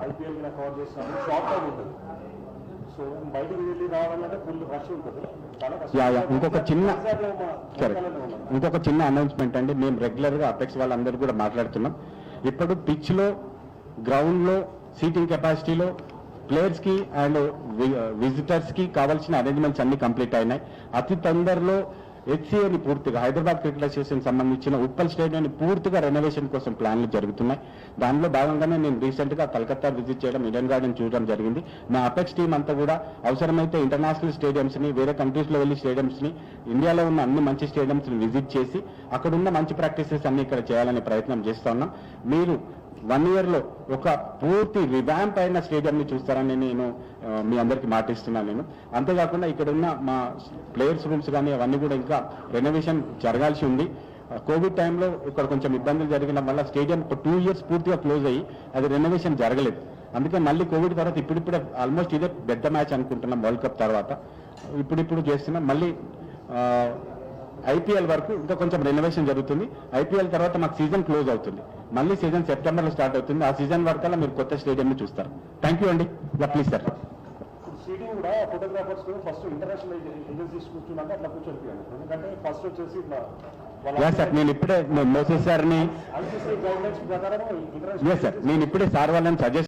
IPL cover చేసినప్పుడు short time ఉంటుంది. So బయటకు వెళ్ళి రావాలంటే ఫుల్ రష్ ఉంటుంది. ఇంకొక చిన్న అనౌన్స్మెంట్ అండి. మేము రెగ్యులర్గా అపెక్స్ వాళ్ళందరూ కూడా మాట్లాడుతున్నాం. ఇప్పుడు పిచ్లో, గ్రౌండ్లో, సీటింగ్ కెపాసిటీలో ప్లేయర్స్కి అండ్ విజిటర్స్కి కావాల్సిన అరేంజ్మెంట్స్ అన్ని కంప్లీట్ అయినాయి. అతి తొందరలో హెచ్సిఏని పూర్తిగా, హైదరాబాద్ క్రికెట్ అసోసియేషన్ సంబంధించిన ఉప్పల్ స్టేడియాన్ని పూర్తిగా రెనోవేషన్ కోసం ప్లాన్లు జరుగుతున్నాయి. దానిలో భాగంగానే నేను రీసెంట్గా కలకత్తా విజిట్ చేయడం, ఈడెన్ గార్డెన్ చూడడం జరిగింది. మా అపెక్స్ టీం అంతా కూడా అవసరమైతే ఇంటర్నేషనల్ స్టేడియంస్ని, వేరే కంట్రీస్లో వెళ్ళి స్టేడియంస్ని, ఇండియాలో ఉన్న అన్ని మంచి స్టేడియంస్ని విజిట్ చేసి అక్కడున్న మంచి ప్రాక్టీసెస్ అన్ని ఇక్కడ చేయాలనే ప్రయత్నం చేస్తూ ఉన్నాం. మీరు 1 yearలో ఒక పూర్తి రివాంప్ అయిన స్టేడియంని చూస్తారని నేను మీ అందరికీ మాటిస్తున్నాను. నేను అంతేకాకుండా ఇక్కడ ఉన్న మా ప్లేయర్స్ రూమ్స్ కానీ అవన్నీ కూడా ఇంకా రెనోవేషన్ జరగాల్సి ఉంది. కోవిడ్ టైంలో ఇక్కడ కొంచెం ఇబ్బందులు జరిగిన వల్ల స్టేడియం ఒక 2 years పూర్తిగా క్లోజ్ అయ్యి అది రెనోవేషన్ జరగలేదు. అందుకే మళ్ళీ కోవిడ్ తర్వాత ఇప్పుడిప్పుడే ఆల్మోస్ట్ ఇదే పెద్ద మ్యాచ్ అనుకుంటున్నాం వరల్డ్ కప్ తర్వాత. ఇప్పుడు చేస్తున్నాం. మళ్ళీ ఐపీఎల్ వరకు ఇంకా కొంచెం రెనోవేషన్ జరుగుతుంది. ఐపీఎల్ తర్వాత మాకు సీజన్ క్లోజ్ అవుతుంది. మళ్ళీ సీజన్ సెప్టెంబర్లో స్టార్ట్ అవుతుంది. ఆ సీజన్ వరకల్లా మీరు కొత్త స్టేడియంని చూస్తారు. థ్యాంక్ యూ అండి. Please sir. సీటింగ్ కూడా ఫోటోగ్రాఫర్స్ ఫస్ట్ ఇంటర్నేషనల్ ఏజెన్సీస్ కూర్చున్నాక అట్లా కూర్చొని, ఎందుకంటే ఫస్ట్ వచ్చేసి సార్ నేను ఇప్పుడే మోసే సార్ని ఐసీసీ గైడ్ లైన్స్ ప్రకారం సార్ నేను ఇప్పుడే సార్ వాళ్ళని సజెస్ట్